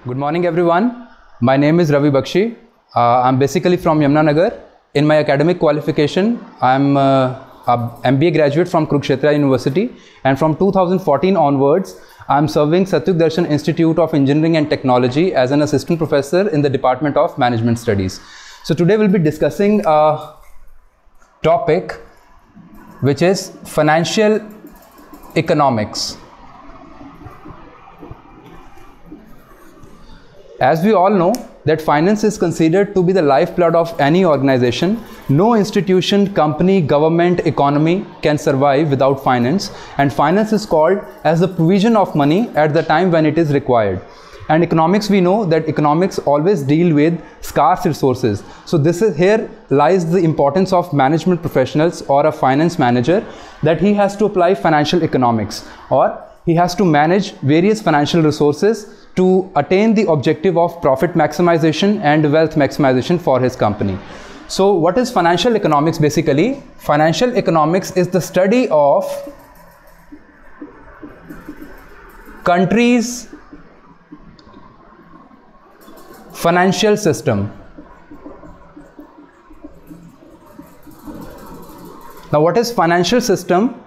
Good morning everyone. My name is Ravi Bakshi. I'm basically from Yamunanagar. In my academic qualification, I'm a MBA graduate from Kurukshetra University, and from 2014 onwards, I'm serving Satyug Darshan Institute of Engineering and Technology as an assistant professor in the Department of Management Studies. So today we'll be discussing a topic which is financial economics. As we all know that finance is considered to be the lifeblood of any organization. No institution, company, government, economy can survive without finance, and finance is called as the provision of money at the time when it is required. And economics, we know that economics always deal with scarce resources. So here lies the importance of management professionals or a finance manager, that he has to apply financial economics, or he has to manage various financial resources to attain the objective of profit maximization and wealth maximization for his company. So what is financial economics basically? Financial economics is the study of countries' financial system. Now what is financial system?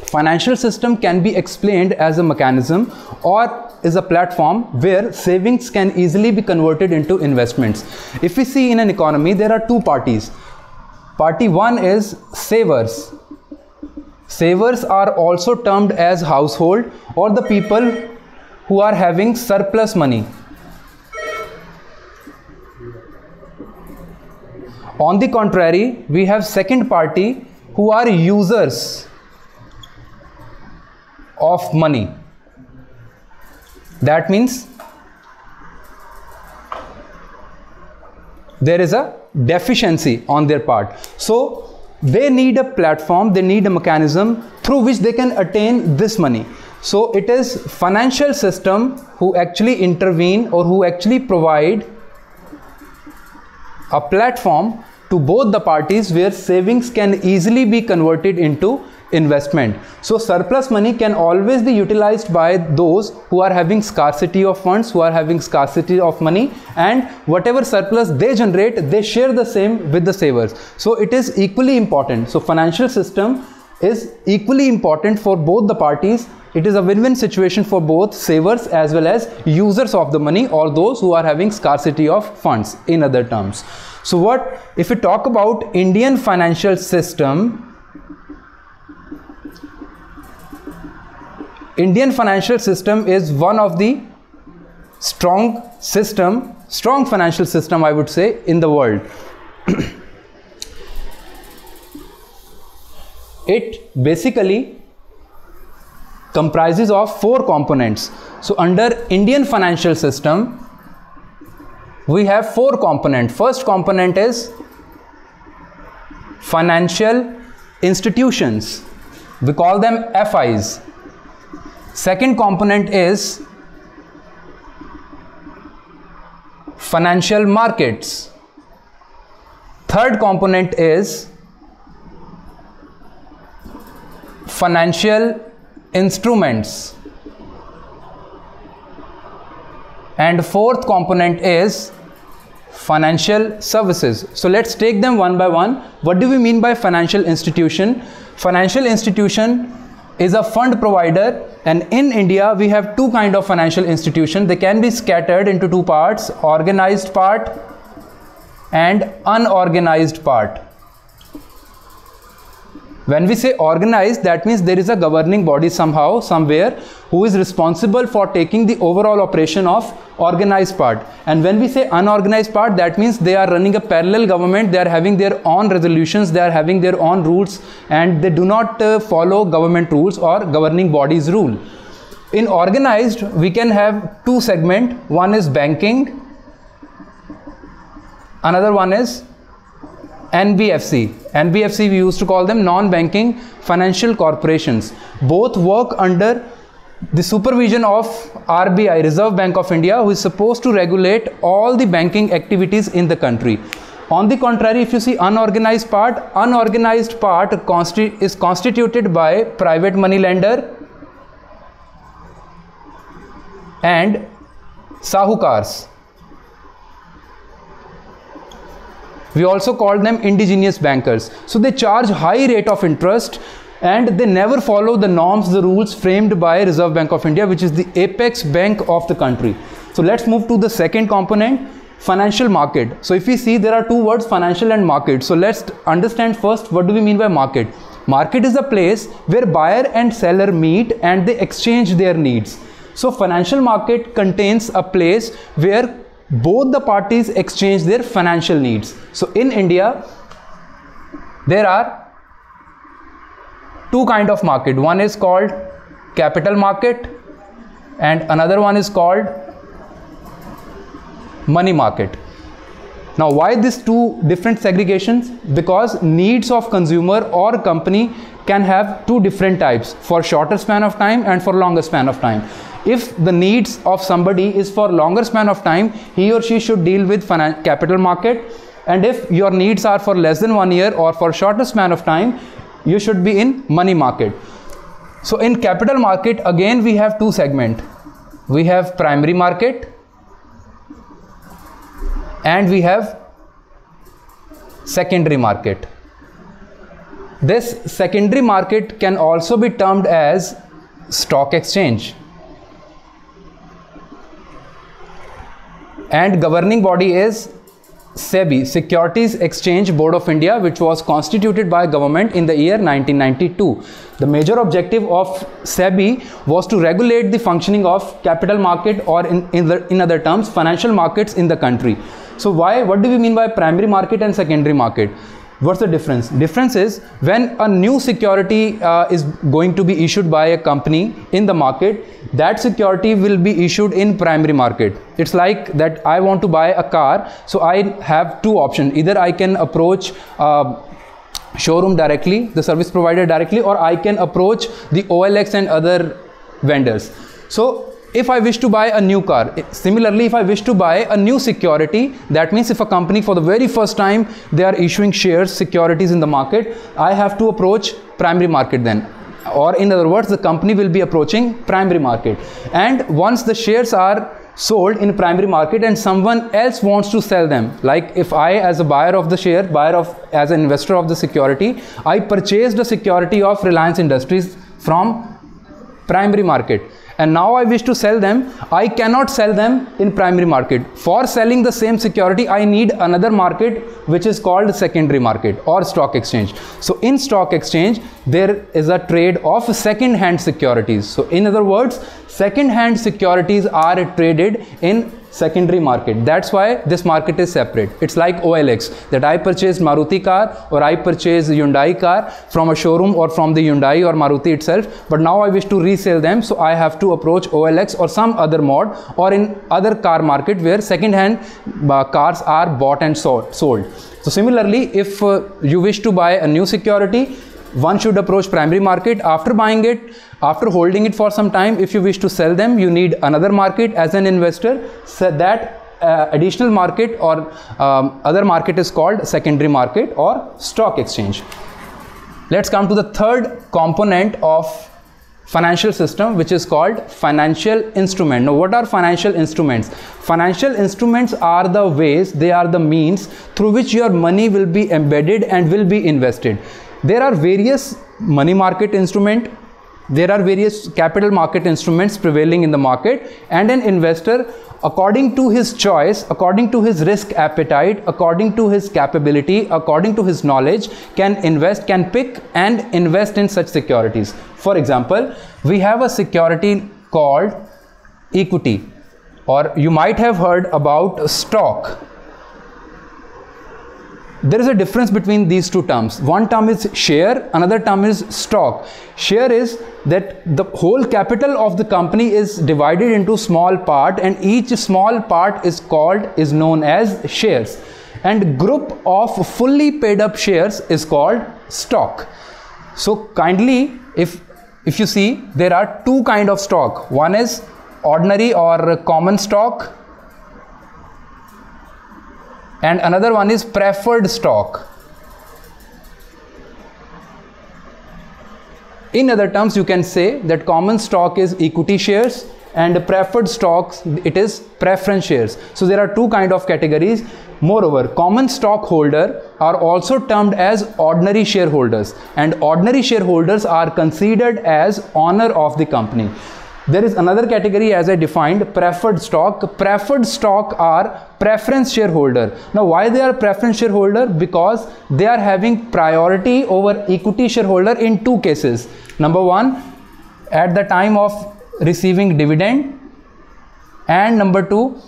Financial system can be explained as a mechanism or is a platform where savings can easily be converted into investments. If we see in an economy, there are two parties. Party one is savers. Savers are also termed as household or the people who are having surplus money. On the contrary, we have second party who are users of money. That means there is a deficiency on their part. So they need a platform, they need a mechanism through which they can attain this money. So it is financial system who actually intervene or who actually provide a platform to both the parties where savings can easily be converted into investment. So surplus money can always be utilized by those who are having scarcity of funds, who are having scarcity of money, and whatever surplus they generate, they share the same with the savers. So it is equally important. So financial system is equally important for both the parties. It is a win-win situation for both savers as well as users of the money, or those who are having scarcity of funds, in other terms. So what if we talk about Indian financial system? Indian financial system is one of the strong financial system, I would say, in the world. It basically comprises of four components. So under Indian financial system, we have four components. First component is financial institutions. We call them FIs. Second component is financial markets. Third component is financial instruments. And fourth component is financial services. So let's take them one by one. What do we mean by financial institution? Financial institution is a fund provider, and in India we have two kinds of financial institutions. They can be scattered into two parts: organized part and unorganized part. When we say organized, that means there is a governing body somehow, somewhere, who is responsible for taking the overall operation of organized part. And when we say unorganized part, that means they are running a parallel government, they are having their own resolutions, they are having their own rules, and they do not follow government rules or governing bodies rule. In organized, we can have two segments. One is banking, another one is NBFC. NBFC, we used to call them non-banking financial corporations. Both work under the supervision of RBI, Reserve Bank of India, who is supposed to regulate all the banking activities in the country. On the contrary, if you see unorganized part is constituted by private money lender and Sahukars. We also call them indigenous bankers. So they charge high rate of interest and they never follow the norms, the rules framed by Reserve Bank of India, which is the apex bank of the country. So let's move to the second component, financial market. So if we see, there are two words, financial and market. So let's understand first, what do we mean by market? Market is a place where buyer and seller meet and they exchange their needs. So financial market contains a place where both the parties exchange their financial needs. So in India, there are two kinds of market. One is called capital market and another one is called money market. Now, why these two different segregations? Because needs of consumer or company can have two different types, for shorter span of time and for longer span of time. If the needs of somebody is for longer span of time, he or she should deal with capital market, and if your needs are for less than 1 year or for shorter span of time, you should be in money market. So in capital market, again we have two segments. We have primary market and we have secondary market. This secondary market can also be termed as stock exchange. And governing body is SEBI, Securities Exchange Board of India, which was constituted by government in the year 1992. The major objective of SEBI was to regulate the functioning of capital market, or in other terms, financial markets in the country. So what do we mean by primary market and secondary market? What's the difference? Difference is when a new security is going to be issued by a company in the market, that security will be issued in primary market. It's like that I want to buy a car, so I have two options. Either I can approach showroom directly, the service provider directly, or I can approach the OLX and other vendors. So if I wish to buy a new car, similarly, if I wish to buy a new security, that means if a company for the very first time they are issuing shares, securities in the market, I have to approach primary market then. Or in other words, the company will be approaching primary market. And once the shares are sold in primary market and someone else wants to sell them, like if I as a buyer of the share, as an investor of the security, I purchased the security of Reliance Industries from primary market, and now I wish to sell them, I cannot sell them in primary market. For selling the same security, I need another market which is called secondary market or stock exchange. So in stock exchange, there is a trade of second-hand securities. So in other words, second-hand securities are traded in secondary market. That's why this market is separate. It's like OLX, that I purchased Maruti car or I purchased Hyundai car from a showroom or from the Hyundai or Maruti itself, but now I wish to resell them, so I have to approach OLX or some other mod, or in other car market where second hand cars are bought and sold. So similarly, if you wish to buy a new security, one should approach primary market. After buying it, after holding it for some time, if you wish to sell them, you need another market as an investor. So that additional market or other market is called secondary market or stock exchange. Let's come to the third component of financial system, which is called financial instrument. Now, what are financial instruments? Financial instruments are the ways, they are the means through which your money will be embedded and will be invested. There are various money market instruments, there are various capital market instruments prevailing in the market, and an investor, according to his choice, according to his risk appetite, according to his capability, according to his knowledge, can pick and invest in such securities. For example, we have a security called equity, or you might have heard about stock. There is a difference between these two terms. One term is share, another term is stock. Share is that the whole capital of the company is divided into small part, and each small part is known as shares. And group of fully paid up shares is called stock. So kindly, if you see, there are two kinds of stock. One is ordinary or common stock, and another one is preferred stock. In other terms, you can say that common stock is equity shares and preferred stocks, it is preference shares. So there are two kind of categories. Moreover, common stockholder are also termed as ordinary shareholders, and ordinary shareholders are considered as owner of the company. There is another category, as I defined, preferred stock. Preferred stock are preference shareholder. Now why they are preference shareholder? Because they are having priority over equity shareholder in two cases. Number one, at the time of receiving dividend, and number two,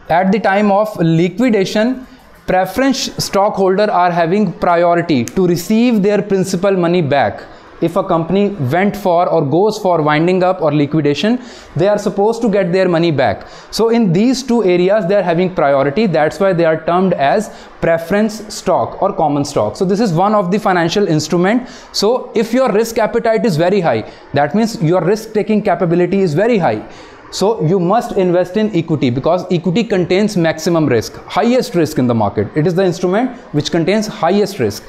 at the time of liquidation. Preference stockholder are having priority to receive their principal money back. If a company went for or goes for winding up or liquidation, they are supposed to get their money back. So in these two areas they are having priority. That's why they are termed as preference stock or common stock. So this is one of the financial instrument. So if your risk appetite is very high, that means your risk taking capability is very high. So you must invest in equity, because equity contains maximum risk, highest risk in the market. It is the instrument which contains highest risk.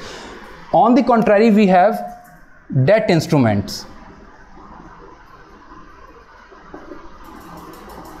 On the contrary, we have debt instruments.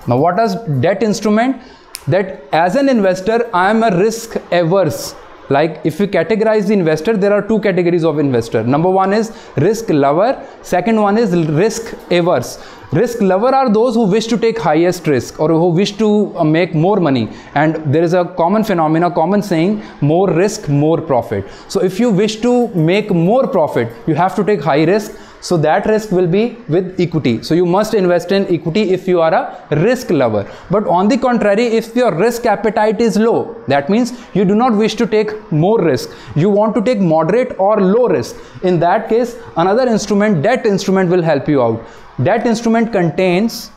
Now what is debt instrument? That as an investor I am a risk averse. Like if we categorize the investor, there are two categories of investor. Number one is risk lover, second one is risk averse. Risk lover are those who wish to take highest risk or who wish to make more money, and there is a common phenomena, common saying, more risk more profit. So if you wish to make more profit, you have to take high risk. So that risk will be with equity. So you must invest in equity if you are a risk lover. But on the contrary, if your risk appetite is low, that means you do not wish to take more risk. You want to take moderate or low risk. In that case, another instrument, debt instrument, will help you out. Debt instrument contains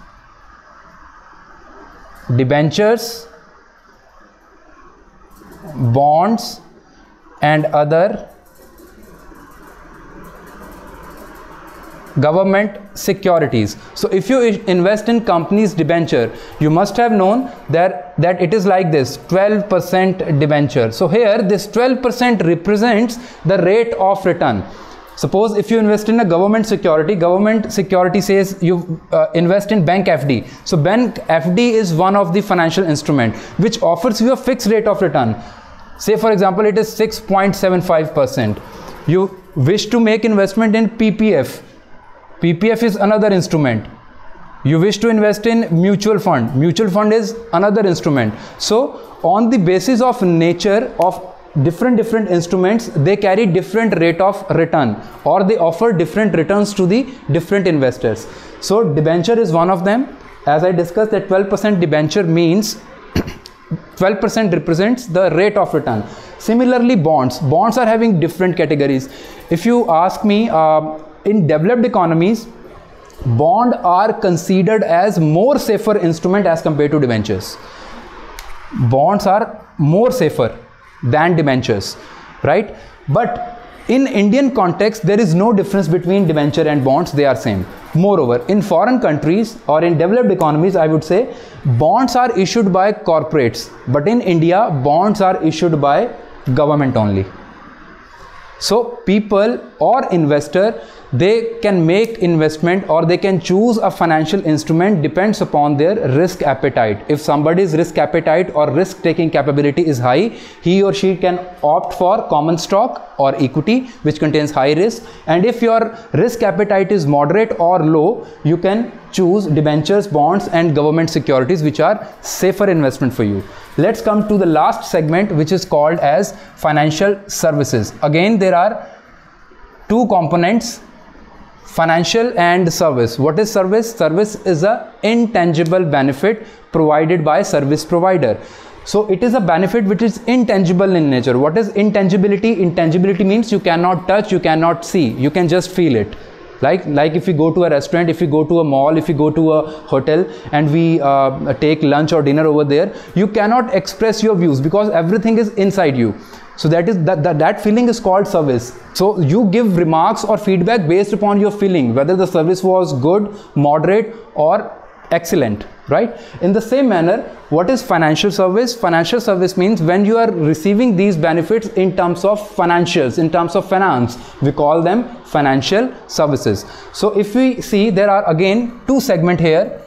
debentures, bonds, and other government securities. So if you invest in company's debenture, you must have known that it is like this 12% debenture. So here this 12% represents the rate of return. Suppose if you invest in a government security says you invest in bank FD. So bank FD is one of the financial instrument which offers you a fixed rate of return. Say for example it is 6.75%. You wish to make investment in PPF. PPF is another instrument. You wish to invest in mutual fund. Mutual fund is another instrument. So on the basis of nature of different instruments, they carry different rate of return, or they offer different returns to the different investors. So debenture is one of them. As I discussed, that 12% debenture means 12% represents the rate of return. Similarly, bonds are having different categories. If you ask me, in developed economies, bond are considered as more safer instrument as compared to debentures. Bonds are more safer than debentures, right? But in Indian context, there is no difference between debenture and bonds. They are same. Moreover, in foreign countries or in developed economies, I would say bonds are issued by corporates, but in India, bonds are issued by government only. So people or investor, they can make investment or they can choose a financial instrument, depends upon their risk appetite. If somebody's risk appetite or risk taking capability is high, he or she can opt for common stock or equity which contains high risk, and if your risk appetite is moderate or low, you can choose debentures, bonds and government securities which are safer investment for you. Let's come to the last segment, which is called as financial services. Again, there are two components, financial and service. What is service? Service is a intangible benefit provided by service provider. So it is a benefit which is intangible in nature. What is intangibility? Intangibility means you cannot touch, you cannot see, you can just feel it. Like if you go to a restaurant, if you go to a mall, if you go to a hotel and we take lunch or dinner over there, you cannot express your views because everything is inside you. So that feeling is called service. So you give remarks or feedback based upon your feeling, whether the service was good, moderate or excellent. right? In the same manner, what is financial service? Financial service means when you are receiving these benefits in terms of financials, in terms of finance, we call them financial services. So if we see, there are again two segments here.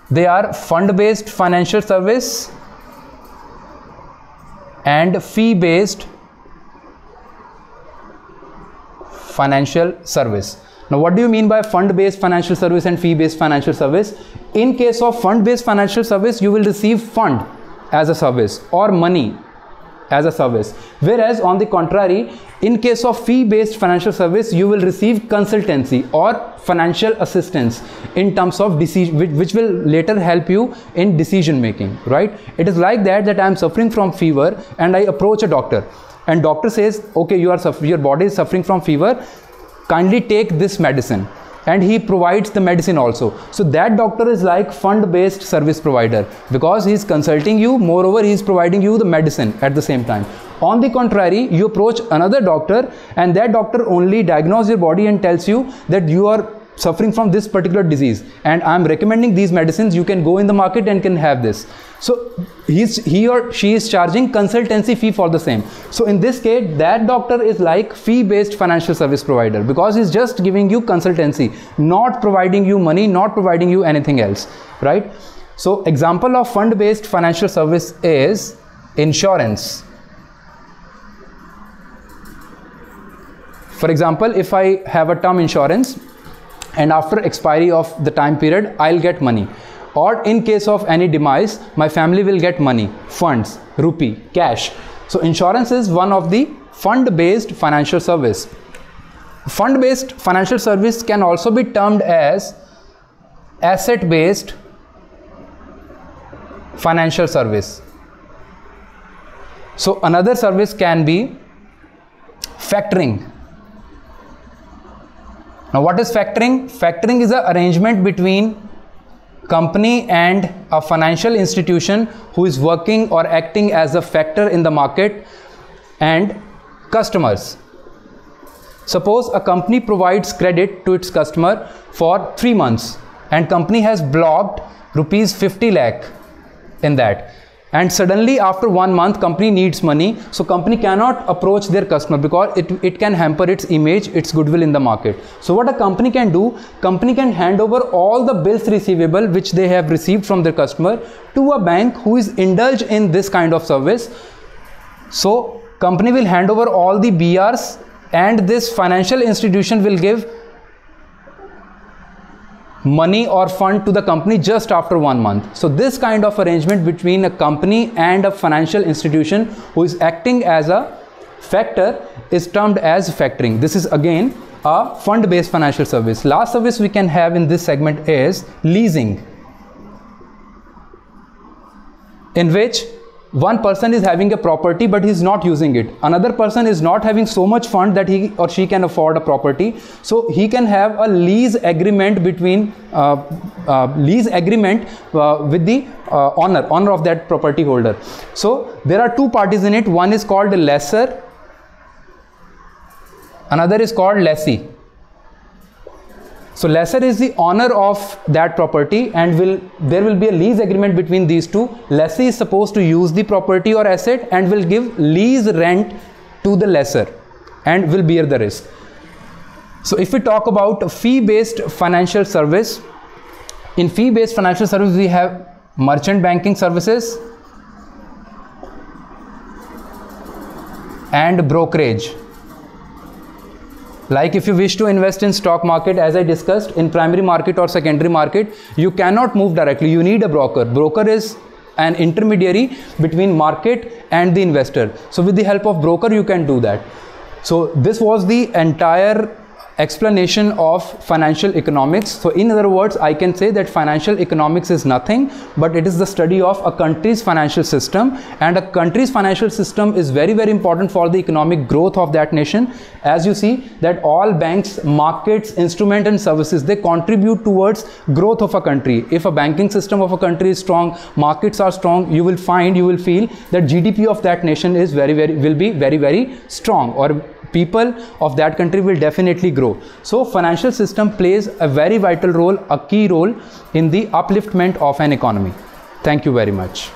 They are fund-based financial service and fee-based financial service. Now, what do you mean by fund-based financial service and fee-based financial service? In case of fund-based financial service, you will receive fund as a service or money as a service. Whereas on the contrary, in case of fee-based financial service, you will receive consultancy or financial assistance in terms of decision, which will later help you in decision making, right? It is like that I am suffering from fever and I approach a doctor, and doctor says, okay, your body is suffering from fever, kindly take this medicine, and he provides the medicine also. So that doctor is like fund-based service provider, because he is consulting you, moreover he is providing you the medicine at the same time. On the contrary, you approach another doctor and that doctor only diagnoses your body and tells you that you are suffering from this particular disease and I am recommending these medicines, you can go in the market and can have this. So he or she is charging consultancy fee for the same. So in this case, that doctor is like fee-based financial service provider, because he's just giving you consultancy, not providing you money, not providing you anything else, right? So example of fund-based financial service is insurance. For example, if I have a term insurance and after expiry of the time period, I'll get money. Or in case of any demise, my family will get money, funds, rupee, cash. So insurance is one of the fund-based financial service. Fund-based financial service can also be termed as asset-based financial service. So another service can be factoring. Now what is factoring? Factoring is an arrangement between company and a financial institution who is working or acting as a factor in the market and customers. Suppose a company provides credit to its customer for 3 months and company has blocked rupees 50 lakh in that, and suddenly after 1 month company needs money, so company cannot approach their customer because it can hamper its image, its goodwill in the market. So what a company can do, company can hand over all the bills receivable which they have received from their customer to a bank who is indulged in this kind of service. So company will hand over all the BRs and this financial institution will give money or fund to the company just after 1 month. So this kind of arrangement between a company and a financial institution who is acting as a factor is termed as factoring. This is again a fund-based financial service. Last service we can have in this segment is leasing, in which one person is having a property but he is not using it. Another person is not having so much fund that he or she can afford a property. So he can have a lease agreement between with the owner of that property holder. So there are two parties in it. One is called a lessor, another is called lessee. So lessor is the owner of that property and there will be a lease agreement between these two. Lessee is supposed to use the property or asset and will give lease rent to the lessor and will bear the risk. So if we talk about fee-based financial service, in fee-based financial service we have merchant banking services and brokerage. Like if you wish to invest in stock market, as I discussed, in primary market or secondary market, you cannot move directly. You need a broker. Broker is an intermediary between market and the investor. So with the help of broker, you can do that. So this was the entire explanation of financial economics. So in other words, I can say that financial economics is nothing but it is the study of a country's financial system, and a country's financial system is very, very important for the economic growth of that nation. As you see that all banks, markets, instruments and services, they contribute towards growth of a country. If a banking system of a country is strong, markets are strong, you will feel that GDP of that nation is will be very, very strong, or people of that country will definitely grow. grow. So financial system plays a very vital role, a key role in the upliftment of an economy. Thank you very much.